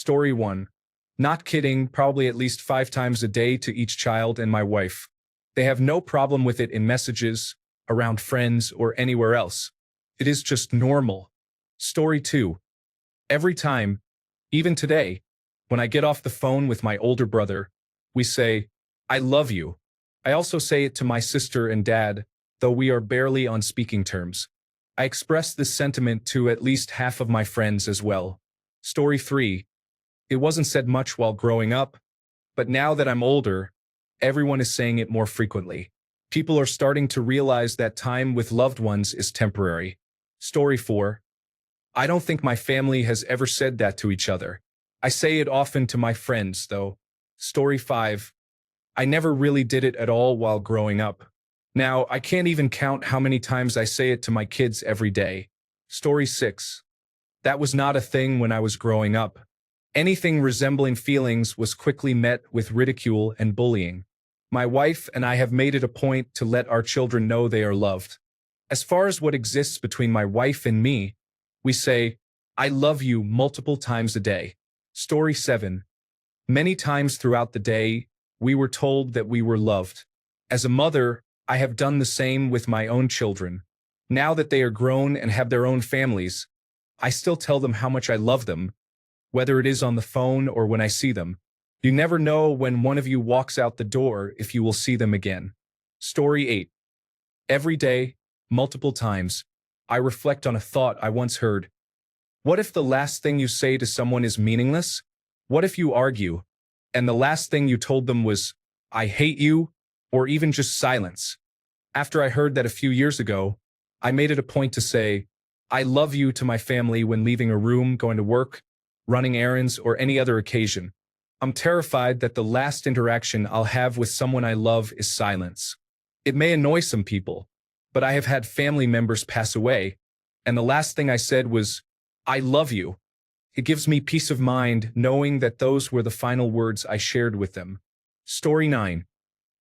Story 1. Not kidding, probably at least 5 times a day to each child and my wife. They have no problem with it in messages, around friends, or anywhere else. It is just normal. Story 2. Every time, even today, when I get off the phone with my older brother, we say, I love you. I also say it to my sister and dad, though we are barely on speaking terms. I express this sentiment to at least half of my friends as well. Story 3. It wasn't said much while growing up, but now that I'm older, everyone is saying it more frequently. People are starting to realize that time with loved ones is temporary. Story 4. I don't think my family has ever said that to each other. I say it often to my friends, though. Story 5. I never really did it at all while growing up. Now, I can't even count how many times I say it to my kids every day. Story 6. That was not a thing when I was growing up. Anything resembling feelings was quickly met with ridicule and bullying. My wife and I have made it a point to let our children know they are loved. As far as what exists between my wife and me, we say, I love you multiple times a day. Story 7. Many times throughout the day, we were told that we were loved. As a mother, I have done the same with my own children. Now that they are grown and have their own families, I still tell them how much I love them, whether it is on the phone or when I see them. You never know when one of you walks out the door if you will see them again. Story 8. Every day, multiple times, I reflect on a thought I once heard. What if the last thing you say to someone is meaningless? What if you argue, and the last thing you told them was, I hate you, or even just silence? After I heard that a few years ago, I made it a point to say, I love you to my family when leaving a room, going to work, running errands, or any other occasion. I'm terrified that the last interaction I'll have with someone I love is silence. It may annoy some people, but I have had family members pass away, and the last thing I said was, I love you. It gives me peace of mind knowing that those were the final words I shared with them. Story 9.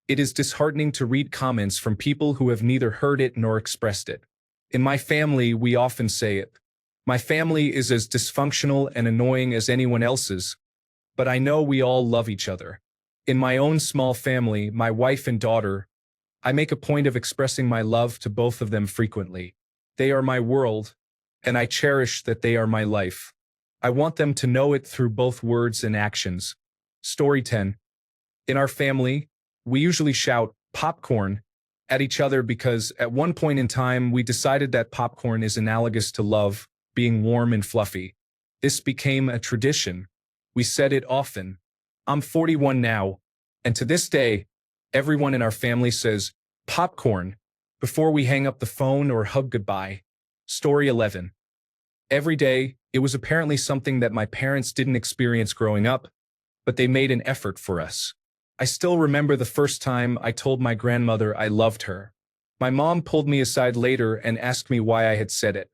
It is disheartening to read comments from people who have neither heard it nor expressed it. In my family, we often say it. My family is as dysfunctional and annoying as anyone else's, but I know we all love each other. In my own small family, my wife and daughter, I make a point of expressing my love to both of them frequently. They are my world, and I cherish that they are my life. I want them to know it through both words and actions. Story 10. In our family, we usually shout popcorn at each other because at one point in time we decided that popcorn is analogous to love, being warm and fluffy. This became a tradition. We said it often. I'm 41 now, and to this day, everyone in our family says popcorn before we hang up the phone or hug goodbye. Story 11. Every day, it was apparently something that my parents didn't experience growing up, but they made an effort for us. I still remember the first time I told my grandmother I loved her. My mom pulled me aside later and asked me why I had said it.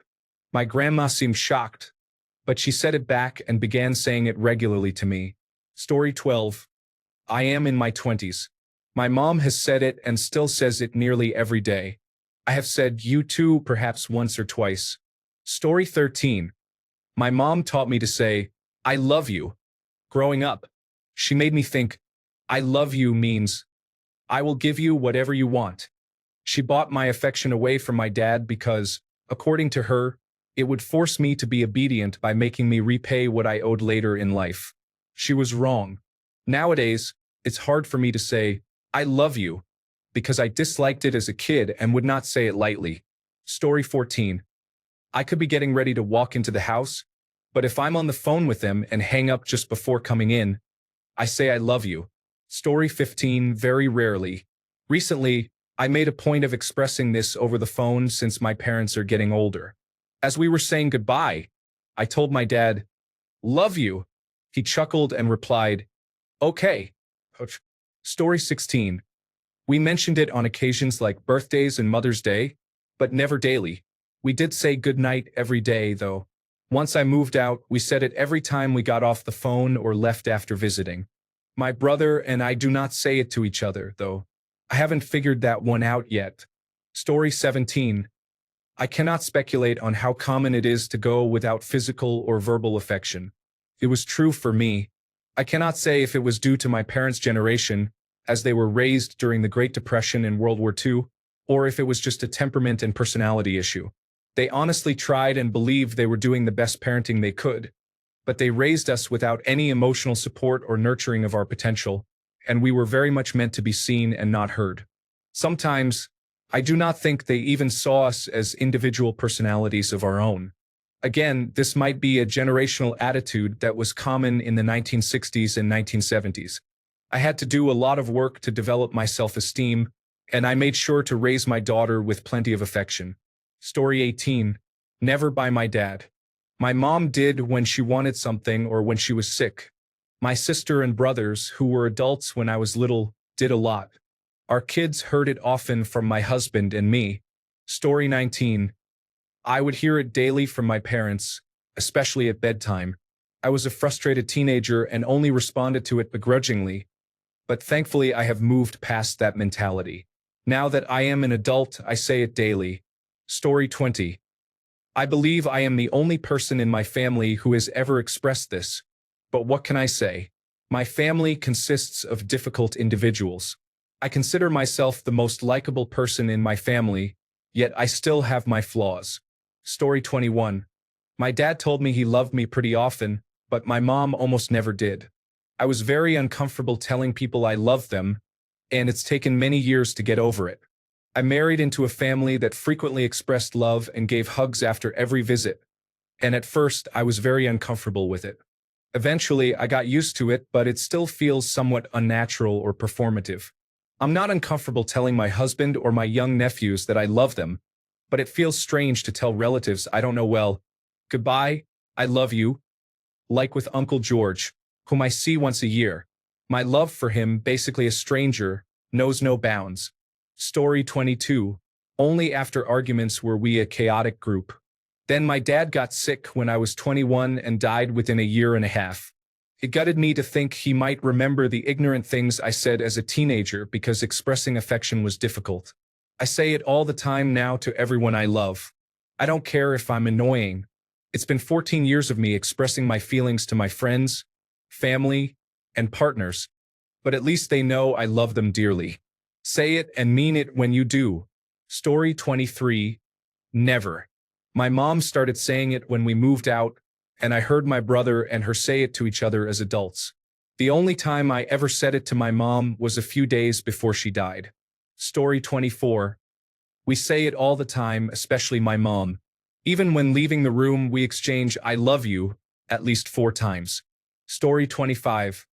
My grandma seemed shocked, but she said it back and began saying it regularly to me. Story 12. I am in my 20s. My mom has said it and still says it nearly every day. I have said you too perhaps once or twice. Story 13. My mom taught me to say, I love you. Growing up, she made me think, I love you means, I will give you whatever you want. She bought my affection away from my dad because, according to her, it would force me to be obedient by making me repay what I owed later in life. She was wrong. Nowadays, it's hard for me to say, I love you, because I disliked it as a kid and would not say it lightly. Story 14. I could be getting ready to walk into the house, but if I'm on the phone with them and hang up just before coming in, I say I love you. Story 15. Very rarely. Recently, I made a point of expressing this over the phone since my parents are getting older. As we were saying goodbye, I told my dad, love you. He chuckled and replied, okay. Story 16. We mentioned it on occasions like birthdays and Mother's Day, but never daily. We did say goodnight every day, though. Once I moved out, we said it every time we got off the phone or left after visiting. My brother and I do not say it to each other, though. I haven't figured that one out yet. Story 17. I cannot speculate on how common it is to go without physical or verbal affection. It was true for me. I cannot say if it was due to my parents' generation, as they were raised during the Great Depression and World War II, or if it was just a temperament and personality issue. They honestly tried and believed they were doing the best parenting they could, but they raised us without any emotional support or nurturing of our potential, and we were very much meant to be seen and not heard. Sometimes, I do not think they even saw us as individual personalities of our own. Again, this might be a generational attitude that was common in the 1960s and 1970s. I had to do a lot of work to develop my self-esteem, and I made sure to raise my daughter with plenty of affection. Story 18. Never by my dad. My mom did when she wanted something or when she was sick. My sister and brothers, who were adults when I was little, did a lot. Our kids heard it often from my husband and me. Story 19. I would hear it daily from my parents, especially at bedtime. I was a frustrated teenager and only responded to it begrudgingly, but thankfully I have moved past that mentality. Now that I am an adult, I say it daily. Story 20. I believe I am the only person in my family who has ever expressed this, but what can I say? My family consists of difficult individuals. I consider myself the most likable person in my family, yet I still have my flaws. Story 21. My dad told me he loved me pretty often, but my mom almost never did. I was very uncomfortable telling people I loved them, and it's taken many years to get over it. I married into a family that frequently expressed love and gave hugs after every visit, and at first I was very uncomfortable with it. Eventually, I got used to it, but it still feels somewhat unnatural or performative. I'm not uncomfortable telling my husband or my young nephews that I love them, but it feels strange to tell relatives I don't know well, "Goodbye, I love you," like with Uncle George, whom I see once a year. My love for him, basically a stranger, knows no bounds. Story 22. Only after arguments were we a chaotic group. Then my dad got sick when I was 21 and died within a year and a half. It gutted me to think he might remember the ignorant things I said as a teenager because expressing affection was difficult. I say it all the time now to everyone I love. I don't care if I'm annoying. It's been 14 years of me expressing my feelings to my friends, family, and partners, but at least they know I love them dearly. Say it and mean it when you do. Story 23. Never. My mom started saying it when we moved out, and I heard my brother and her say it to each other as adults. The only time I ever said it to my mom was a few days before she died. Story 24. We say it all the time, especially my mom. Even when leaving the room, we exchange "I love you" at least 4 times. Story 25.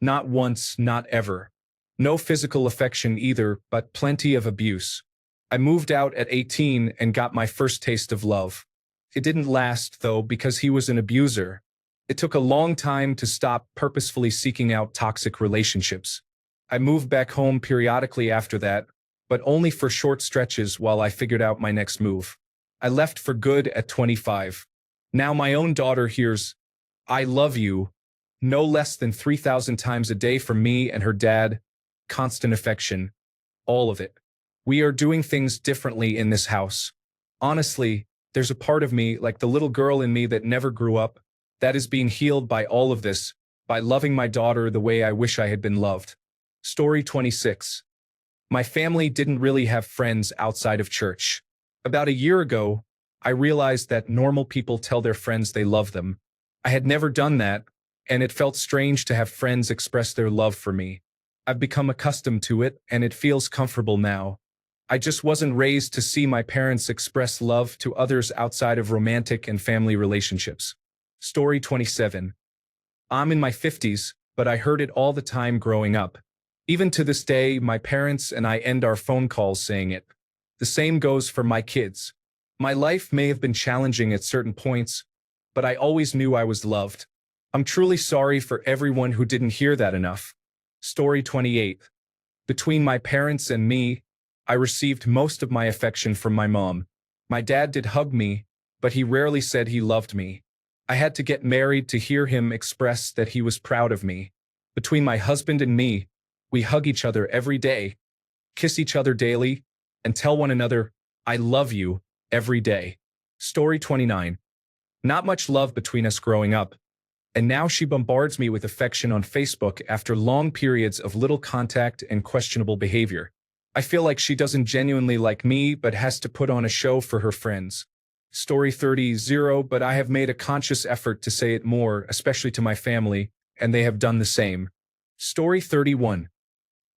Not once, not ever. No physical affection either, but plenty of abuse. I moved out at 18 and got my first taste of love. It didn't last, though, because he was an abuser. It took a long time to stop purposefully seeking out toxic relationships. I moved back home periodically after that, but only for short stretches while I figured out my next move. I left for good at 25. Now my own daughter hears, "I love you," no less than 3,000 times a day from me and her dad. Constant affection. All of it. We are doing things differently in this house. Honestly, there's a part of me, like the little girl in me that never grew up, that is being healed by all of this, by loving my daughter the way I wish I had been loved. Story 26. My family didn't really have friends outside of church. About a year ago, I realized that normal people tell their friends they love them. I had never done that, and it felt strange to have friends express their love for me. I've become accustomed to it, and it feels comfortable now. I just wasn't raised to see my parents express love to others outside of romantic and family relationships. Story 27. I'm in my 50s, but I heard it all the time growing up. Even to this day, my parents and I end our phone calls saying it. The same goes for my kids. My life may have been challenging at certain points, but I always knew I was loved. I'm truly sorry for everyone who didn't hear that enough. Story 28. Between my parents and me, I received most of my affection from my mom. My dad did hug me, but he rarely said he loved me. I had to get married to hear him express that he was proud of me. Between my husband and me, we hug each other every day, kiss each other daily, and tell one another, "I love you," every day. Story 29. Not much love between us growing up. And now she bombards me with affection on Facebook after long periods of little contact and questionable behavior. I feel like she doesn't genuinely like me but has to put on a show for her friends. Story 30, but I have made a conscious effort to say it more, especially to my family, and they have done the same. Story 31.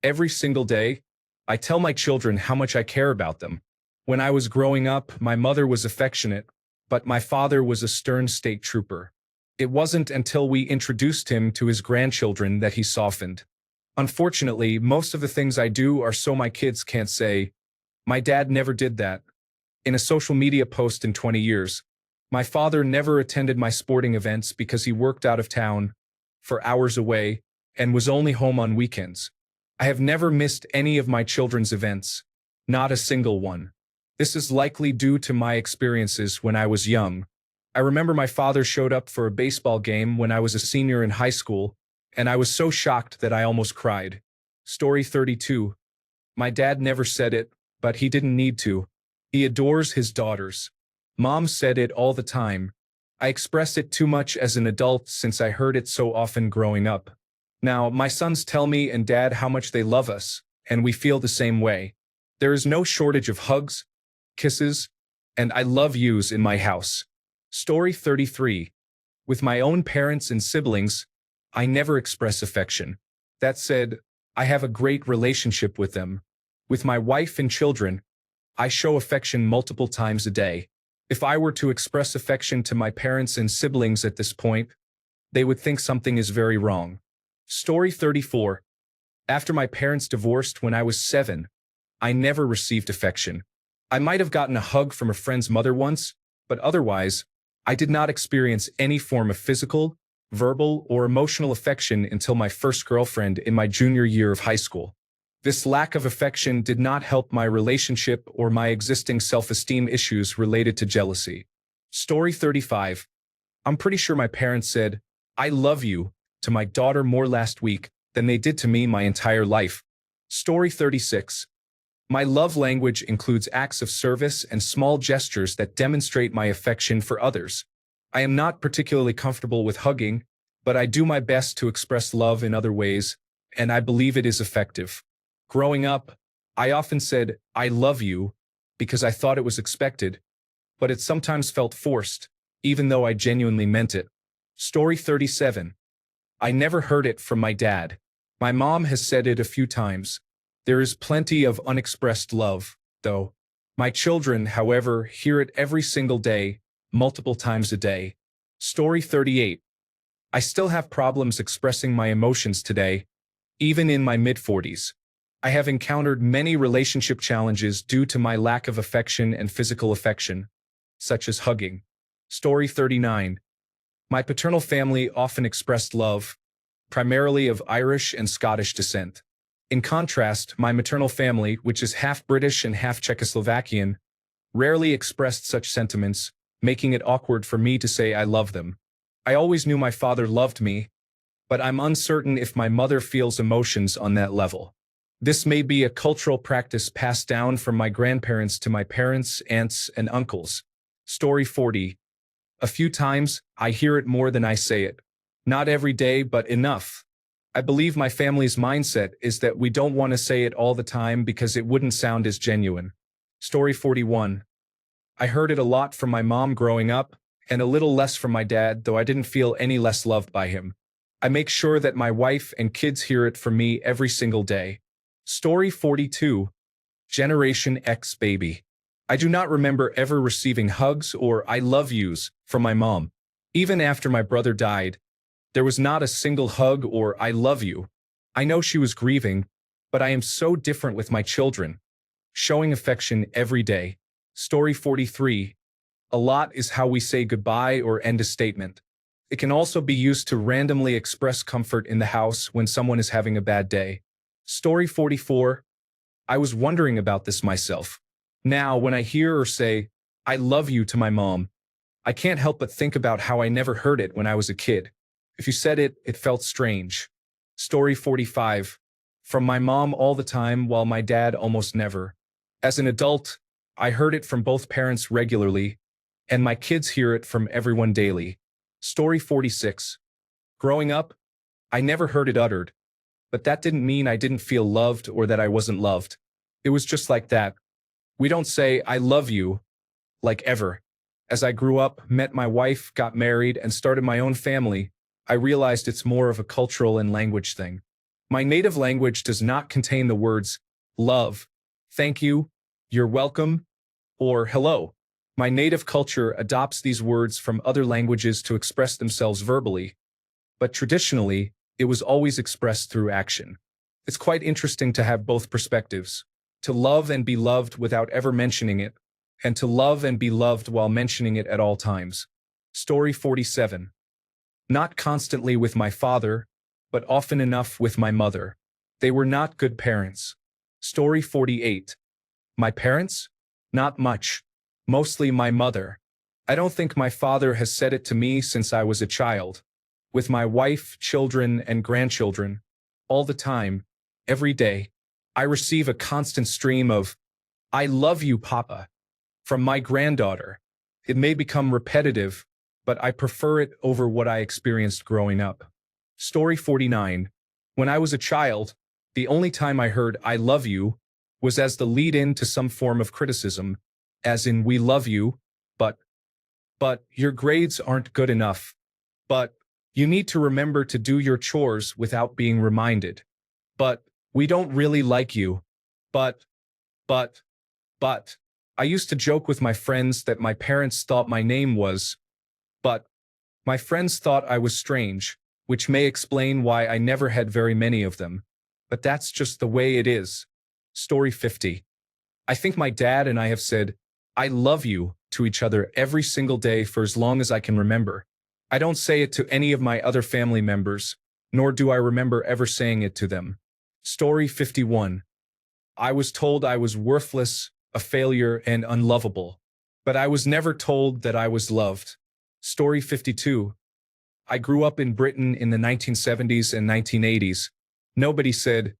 Every single day, I tell my children how much I care about them. When I was growing up, my mother was affectionate, but my father was a stern state trooper. It wasn't until we introduced him to his grandchildren that he softened. Unfortunately, most of the things I do are so my kids can't say, "My dad never did that." In a social media post in 20 years, my father never attended my sporting events because he worked out of town, for hours away, and was only home on weekends. I have never missed any of my children's events, not a single one. This is likely due to my experiences when I was young. I remember my father showed up for a baseball game when I was a senior in high school, and I was so shocked that I almost cried. Story 32. My dad never said it, but he didn't need to. He adores his daughters. Mom said it all the time. I express it too much as an adult since I heard it so often growing up. Now, my sons tell me and Dad how much they love us, and we feel the same way. There is no shortage of hugs, kisses, and I love yous in my house. Story 33. With my own parents and siblings, I never express affection. That said, I have a great relationship with them. With my wife and children, I show affection multiple times a day. If I were to express affection to my parents and siblings at this point, they would think something is very wrong. Story 34. After my parents divorced when I was 7, I never received affection. I might have gotten a hug from a friend's mother once, but otherwise, I did not experience any form of physical, verbal, or emotional affection until my first girlfriend in my junior year of high school. This lack of affection did not help my relationship or my existing self-esteem issues related to jealousy. Story 35. I'm pretty sure my parents said, "I love you," to my daughter more last week than they did to me my entire life. Story 36. My love language includes acts of service and small gestures that demonstrate my affection for others. I am not particularly comfortable with hugging, but I do my best to express love in other ways, and I believe it is effective. Growing up, I often said, "I love you," because I thought it was expected, but it sometimes felt forced, even though I genuinely meant it. Story 37. I never heard it from my dad. My mom has said it a few times. There is plenty of unexpressed love, though. My children, however, hear it every single day, multiple times a day. Story 38. I still have problems expressing my emotions today, even in my mid-40s. I have encountered many relationship challenges due to my lack of affection and physical affection, such as hugging. Story 39. My paternal family often expressed love, primarily of Irish and Scottish descent. In contrast, my maternal family, which is half British and half Czechoslovakian, rarely expressed such sentiments, making it awkward for me to say I love them. I always knew my father loved me, but I'm uncertain if my mother feels emotions on that level. This may be a cultural practice passed down from my grandparents to my parents, aunts, and uncles. Story 40. A few times, I hear it more than I say it. Not every day, but enough. I believe my family's mindset is that we don't want to say it all the time because it wouldn't sound as genuine. Story 41. I heard it a lot from my mom growing up, and a little less from my dad, though I didn't feel any less loved by him. I make sure that my wife and kids hear it from me every single day. Story 42. Generation X baby. I do not remember ever receiving hugs or "I love yous" from my mom. Even after my brother died, there was not a single hug or "I love you." I know she was grieving, but I am so different with my children, showing affection every day. Story 43. A lot is how we say goodbye or end a statement. It can also be used to randomly express comfort in the house when someone is having a bad day. Story 44. I was wondering about this myself. Now, when I hear or say, "I love you" to my mom, I can't help but think about how I never heard it when I was a kid. If you said it, it felt strange. Story 45. From my mom all the time while my dad almost never. As an adult, I heard it from both parents regularly, and my kids hear it from everyone daily. Story 46. Growing up, I never heard it uttered, but that didn't mean I didn't feel loved or that I wasn't loved. It was just like that. We don't say, I love you, like ever. As I grew up, met my wife, got married, and started my own family, I realized it's more of a cultural and language thing. My native language does not contain the words love, thank you, you're welcome, or hello. My native culture adopts these words from other languages to express themselves verbally, but traditionally, it was always expressed through action. It's quite interesting to have both perspectives, to love and be loved without ever mentioning it, and to love and be loved while mentioning it at all times. Story 47. Not constantly with my father, but often enough with my mother. They were not good parents. Story 48. My parents? Not much. Mostly my mother. I don't think my father has said it to me since I was a child. With my wife, children, and grandchildren, all the time, every day, I receive a constant stream of, I love you, Papa, from my granddaughter. It may become repetitive, but I prefer it over what I experienced growing up. Story 49. When I was a child, the only time I heard I love you was as the lead-in to some form of criticism, as in we love you, but your grades aren't good enough, but you need to remember to do your chores without being reminded. But we don't really like you. But. I used to joke with my friends that my parents thought my name was, but. My friends thought I was strange, which may explain why I never had very many of them. But that's just the way it is. Story 50. I think my dad and I have said, I love you, to each other every single day for as long as I can remember. I don't say it to any of my other family members, nor do I remember ever saying it to them. Story 51. I was told I was worthless, a failure, and unlovable, but I was never told that I was loved. Story 52. I grew up in Britain in the 1970s and 1980s. Nobody said,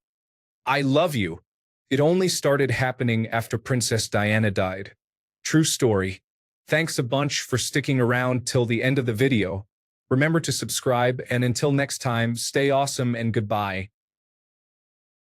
I love you. It only started happening after Princess Diana died. True story. Thanks a bunch for sticking around till the end of the video. Remember to subscribe, and until next time, stay awesome and goodbye.